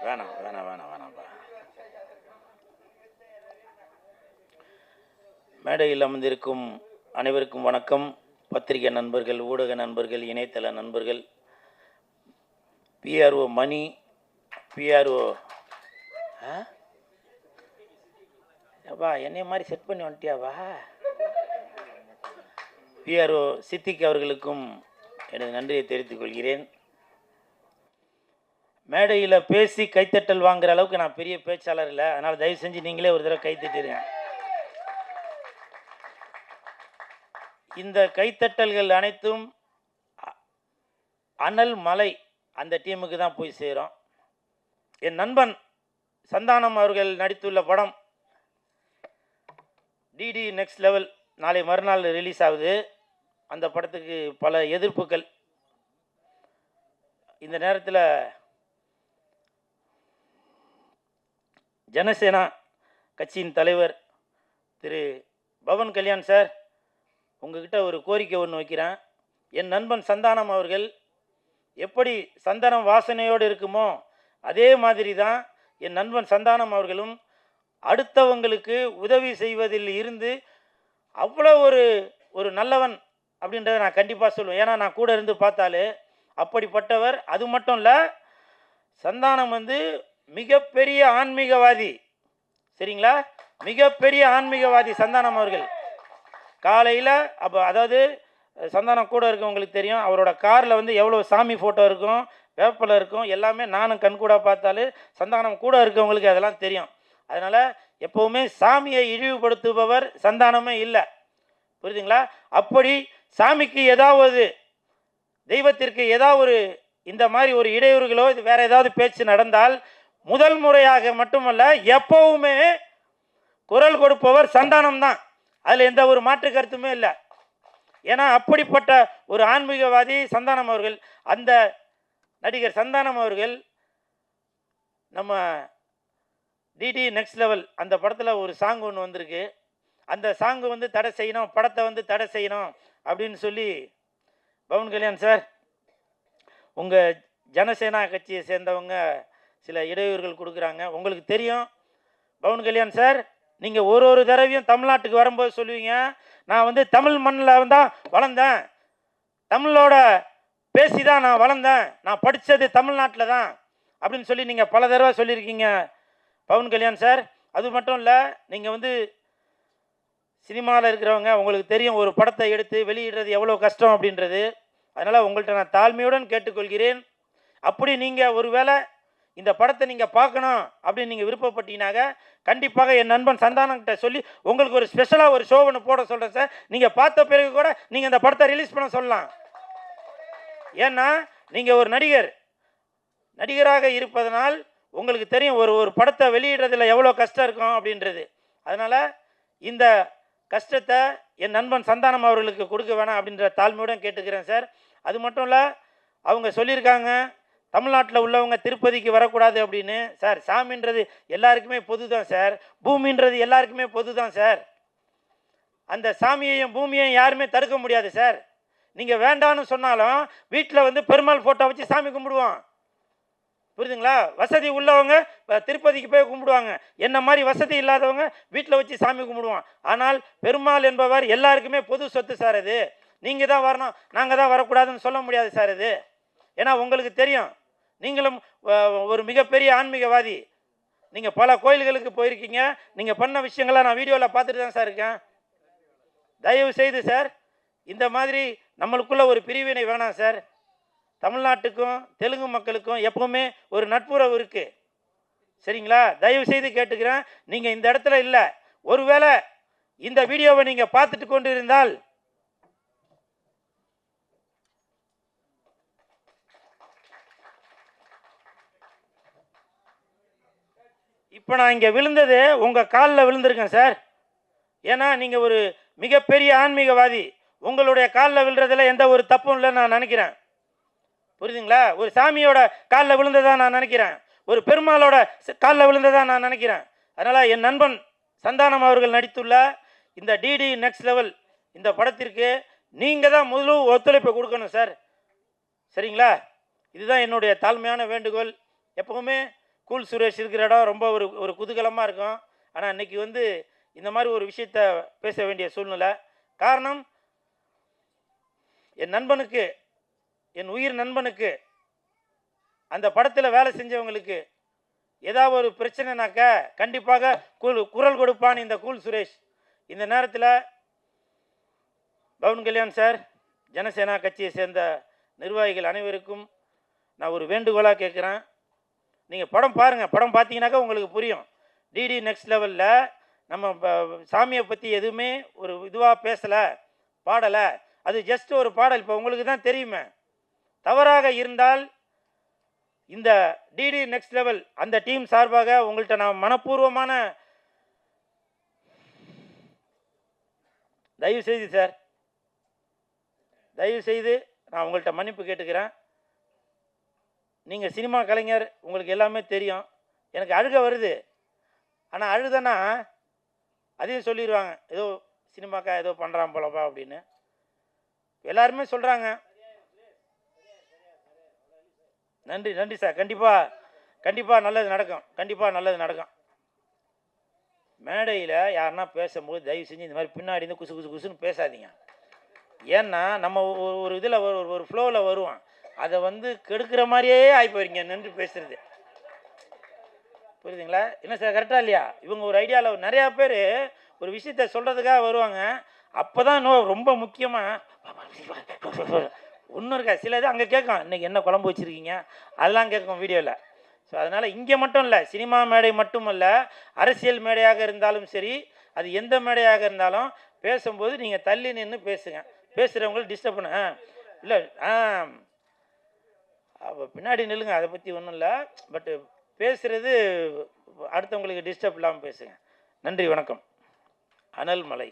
வேணாம் வேணாம் வேணாம் வேணாம்ப்பா. மேடையில் அமர்ந்திருக்கும் அனைவருக்கும் வணக்கம். பத்திரிகை நண்பர்கள், ஊடக நண்பர்கள், இணையதள நண்பர்கள், பிஆர்ஓ மணி, பிஆர்ஓ வா என்னைய மாதிரி செட் பண்ணி வந்துட்டியாவா, பிஆர்ஓ சித்திக் அவர்களுக்கும் எனது நன்றியை தெரிவித்துக் கொள்கிறேன். மேடையில் பேசி கைத்தட்டல் வாங்குற அளவுக்கு நான் பெரிய பேச்சாளர் இல்லை, அதனால் தயவு செஞ்சு நீங்களே ஒரு தடவை கைத்தட்டுருங்க. இந்த கைத்தட்டல்கள் அனைத்தும் அனல் மலை அந்த டீமுக்கு தான் போய் சேரும். என் நண்பன் சந்தானம் அவர்கள் நடித்துள்ள படம் டிடி நெக்ஸ்ட் லெவல் நாளை மறுநாள் ரிலீஸ் ஆகுது. அந்த படத்துக்கு பல எதிர்ப்புகள். இந்த நேரத்தில் ஜனசேனா கட்சியின் தலைவர் திரு பவன் கல்யாண் சார், உங்ககிட்ட ஒரு கோரிக்கை ஒன்று வைக்கிறேன். என் நண்பன் சந்தானம் அவர்கள் எப்படி சந்தனம் வாசனையோடு இருக்குமோ அதே மாதிரி தான் என் நண்பன் சந்தானம் அவர்களும் அடுத்தவங்களுக்கு உதவி செய்வதில் இருந்து அவ்வளோ ஒரு நல்லவன் அப்படின்றத நான் கண்டிப்பாக சொல்லுவேன். ஏன்னா நான் கூட இருந்து பார்த்தாலே அப்படிப்பட்டவர். அது மட்டும் இல்லை, சந்தானம் மிகப்பெரிய ஆன்மீகவாதி. சரிங்களா, மிகப்பெரிய ஆன்மீகவாதி சந்தானம் அவர்கள். காலையில் அதாவது சந்தானம் கூட இருக்கவங்களுக்கு தெரியும், அவரோட காரில் எவ்வளோ சாமி ஃபோட்டோ இருக்கும், வேப்பலை இருக்கும், எல்லாமே நானும் கண்கூட பார்த்தாலே சந்தானம் கூட இருக்கவங்களுக்கு அதெல்லாம் தெரியும். அதனால் எப்போவுமே சாமியை இழிவுபடுத்துபவர் சந்தானமே இல்லை, புரியுதுங்களா? அப்படி சாமிக்கு ஏதாவது, தெய்வத்திற்கு ஏதாவது இந்த மாதிரி ஒரு இடையூறுகளோ வேறு ஏதாவது பேச்சு நடந்தால் முதல் முறையாக மட்டுமல்ல எப்போவுமே குரல் கொடுப்பவர் சந்தானம் தான். அதில் எந்த ஒரு மாற்று கருத்துமே இல்லை. ஏன்னா அப்படிப்பட்ட ஒரு ஆன்மீகவாதி சந்தானம் அவர்கள். அந்த நடிகர் சந்தானம் அவர்கள் நம்ம டிடி நெக்ஸ்ட் லெவல் அந்த படத்தில் ஒரு சாங் ஒன்று வந்திருக்கு. அந்த சாங்கு தடை செய்யணும், படத்தை தடை செய்யணும் அப்படின்னு சொல்லி பவன் கல்யாண் சார், உங்கள் ஜனசேனா கட்சியை சேர்ந்தவங்க சில இடையூறுகள் கொடுக்குறாங்க. உங்களுக்கு தெரியும் பவன் கல்யாண் சார், நீங்கள் ஒரு தடவையும் தமிழ்நாட்டுக்கு வரும்போது சொல்லுவீங்க, நான் தமிழ் மண்ணில் தான் வளர்ந்தேன், தமிழோட பேசி தான் நான் வளர்ந்தேன், நான் படித்தது தமிழ்நாட்டில் தான் அப்படின்னு சொல்லி நீங்கள் பல தடவை சொல்லியிருக்கீங்க பவன் கல்யாண் சார். அது மட்டும் இல்லை, நீங்கள் சினிமாவில் இருக்கிறவங்க, உங்களுக்கு தெரியும் ஒரு படத்தை எடுத்து வெளியிடுறது எவ்வளோ கஷ்டம் அப்படின்றது. அதனால் உங்கள்கிட்ட நான் தாழ்மையுடன் கேட்டுக்கொள்கிறேன். அப்படி நீங்கள் ஒருவேளை இந்த படத்தை நீங்கள் பார்க்கணும் அப்படின்னு நீங்கள் விருப்பப்பட்டீங்கன்னாக்க கண்டிப்பாக என் நண்பன் சந்தானங்கிட்ட சொல்லி உங்களுக்கு ஒரு ஸ்பெஷலாக ஒரு ஷோ ஒன்று போட சொல்கிறேன் சார். நீங்கள் பார்த்த பிறகு கூட நீங்கள் இந்த படத்தை ரிலீஸ் பண்ண சொல்லலாம். ஏன்னா நீங்கள் ஒரு நடிகராக இருப்பதனால் உங்களுக்கு தெரியும் ஒரு படத்தை வெளியிடுறதுல எவ்வளோ கஷ்டம் இருக்கும் அப்படின்றது. அதனால் இந்த கஷ்டத்தை என் நண்பன் சந்தானம் அவர்களுக்கு கொடுக்க வேணாம் அப்படின்ற தாழ்மையுடன் கேட்டுக்கிறேன் சார். அது மட்டும் இல்லை, அவங்க சொல்லியிருக்காங்க தமிழ்நாட்டில் உள்ளவங்க திருப்பதிக்கு வரக்கூடாது அப்படின்னு. சார், சாமின்றது எல்லாருக்குமே பொது தான் சார், பூமின்றது எல்லாருக்குமே பொது தான் சார். அந்த சாமியையும் பூமியையும் யாருமே தடுக்க முடியாது சார். நீங்கள் வேண்டான்னு சொன்னாலும் வீட்டில் பெருமாள் ஃபோட்டோ வச்சு சாமி கும்பிடுவோம், புரியுதுங்களா? வசதி உள்ளவங்க திருப்பதிக்கு போய் கும்பிடுவாங்க, என்ன மாதிரி வசதி இல்லாதவங்க வீட்டில் வச்சு சாமி கும்பிடுவோம். ஆனால் பெருமாள் என்பவர் எல்லாருக்குமே பொது சொத்து சார். அது நீங்கள் தான் வரணும், நாங்கள் தான் வரக்கூடாதுன்னு சொல்ல முடியாது சார் இது. ஏன்னா உங்களுக்கு தெரியும், நீங்களும் ஒரு மிகப்பெரிய ஆன்மீகவாதி. நீங்கள் பல கோயில்களுக்கு போயிருக்கீங்க, நீங்கள் பண்ண விஷயங்களை நான் வீடியோவில் பார்த்துட்டு தான் சார் இருக்கேன். தயவு செய்து சார், இந்த மாதிரி நம்மளுக்குள்ள ஒரு பிரிவினை வேணாம் சார். தமிழ்நாட்டுக்கும் தெலுங்கு மக்களுக்கும் எப்பவுமே ஒரு நட்புறவு இருக்குது, சரிங்களா? தயவு செய்து கேட்டுக்கிறேன். நீங்கள் இந்த இடத்துல இல்லை, ஒருவேளை இந்த வீடியோவை நீங்கள் பார்த்துட்டு கொண்டு இருந்தால் இப்போ நான் இங்கே விழுந்தது உங்கள் காலில் விழுந்திருக்கேன் சார். ஏன்னா நீங்கள் ஒரு மிகப்பெரிய ஆன்மீகவாதி, உங்களுடைய காலில் விழுறதுல எந்த ஒரு தப்பும் இல்லைன்னு நான் நினைக்கிறேன், புரியுதுங்களா? ஒரு சாமியோட காலில் விழுந்ததா நான் நினைக்கிறேன், ஒரு பெருமாளோட காலில் விழுந்ததா நான் நினைக்கிறேன். அதனால் என் நண்பன் சந்தானம் அவர்கள் நடித்துள்ள இந்த டிடி நெக்ஸ்ட் லெவல் இந்த படத்திற்கு நீங்கள் தான் முழு ஒத்துழைப்பை கொடுக்கணும் சார், சரிங்களா? இதுதான் என்னுடைய தாழ்மையான வேண்டுகோள். எப்பவுமே கூல் சுரேஷ் இருக்கிற இடம் ரொம்ப ஒரு ஒரு குதூகலமாக இருக்கும். ஆனால் இன்றைக்கி வந்து இந்த மாதிரி ஒரு விஷயத்த பேச வேண்டிய சூழ்நிலை. காரணம், என் நண்பனுக்கு, என் உயிர் நண்பனுக்கு, அந்த படத்தில் வேலை செஞ்சவங்களுக்கு ஏதாவது ஒரு பிரச்சனைனாக்க கண்டிப்பாக குரல் கொடுப்பான் இந்த கூல் சுரேஷ். இந்த நேரத்தில் பவன் கல்யாண் சார், ஜனசேனா கட்சியை சேர்ந்த நிர்வாகிகள் அனைவருக்கும் நான் ஒரு வேண்டுகோளாக கேட்குறேன். நீங்கள் படம் பாருங்கள். படம் பார்த்தீங்கன்னாக்கா உங்களுக்கு புரியும். டிடி நெக்ஸ்ட் லெவலில் நம்ம சாமியை பற்றி எதுவுமே ஒரு இதுவாக பேசலை, பாடலை. அது ஜஸ்ட் ஒரு பாடல். இப்போ உங்களுக்கு தான் தெரியுமே. தவறாக இருந்தால் இந்த டிடி நெக்ஸ்ட் லெவல் அந்த டீம் சார்பாக உங்கள்கிட்ட நான் மனப்பூர்வமான தயவு செய்து சார், தயவு செய்து நான் உங்கள்கிட்ட மன்னிப்பு கேட்டுக்கிறேன். நீங்கள் சினிமா கலைஞர், உங்களுக்கு எல்லாமே தெரியும். எனக்கு அழுக வருது. ஆனால் அழுதனா அதையும் சொல்லிடுவாங்க, ஏதோ சினிமாக்கா ஏதோ பண்ணுறான் போலப்பா அப்படின்னு எல்லாருமே சொல்கிறாங்க. நன்றி நன்றி சார். கண்டிப்பாக நல்லது நடக்கும். கண்டிப்பாக நல்லது நடக்கும். மேடையில் யாருன்னா பேசும்போது தயவு செஞ்சு இந்த மாதிரி பின்னாடி இருந்து குசு குசு குசுன்னு பேசாதீங்க. ஏன்னா நம்ம ஒரு இதில் ஒரு ஃப்ளோவில் வருவோம். அதை வந்து கெடுக்கிற மாதிரியே ஆகி போயிருங்க நின்று பேசுறது. புரியுதுங்களா? என்ன சார், கரெக்டாக இல்லையா? இவங்க ஒரு ஐடியாவில் நிறையா பேர் ஒரு விஷயத்த சொல்கிறதுக்காக வருவாங்க. அப்போ தான் இன்னும் ரொம்ப முக்கியமாக ஒன்றும் இருக்கா, சில இது அங்கே கேட்கும், இன்றைக்கி என்ன குழம்பு வச்சுருக்கீங்க, அதெல்லாம் கேட்கும் வீடியோவில். ஸோ அதனால் இங்கே மட்டும் இல்லை, சினிமா மேடை மட்டுமல்ல, அரசியல் மேடையாக இருந்தாலும் சரி, அது எந்த மேடையாக இருந்தாலும் பேசும்போது நீங்கள் தள்ளி நின்று பேசுங்க. பேசுகிறவங்களுக்கு டிஸ்டர்ப் பண்ண இல்லை, பின்னாடி நில்லுங்க, அதை பற்றி ஒன்றும் இல்லை. பட்டு பேசுகிறது அடுத்தவங்களுக்கு டிஸ்டர்ப் இல்லாமல் பேசுங்க. நன்றி, வணக்கம். அனல் மலை.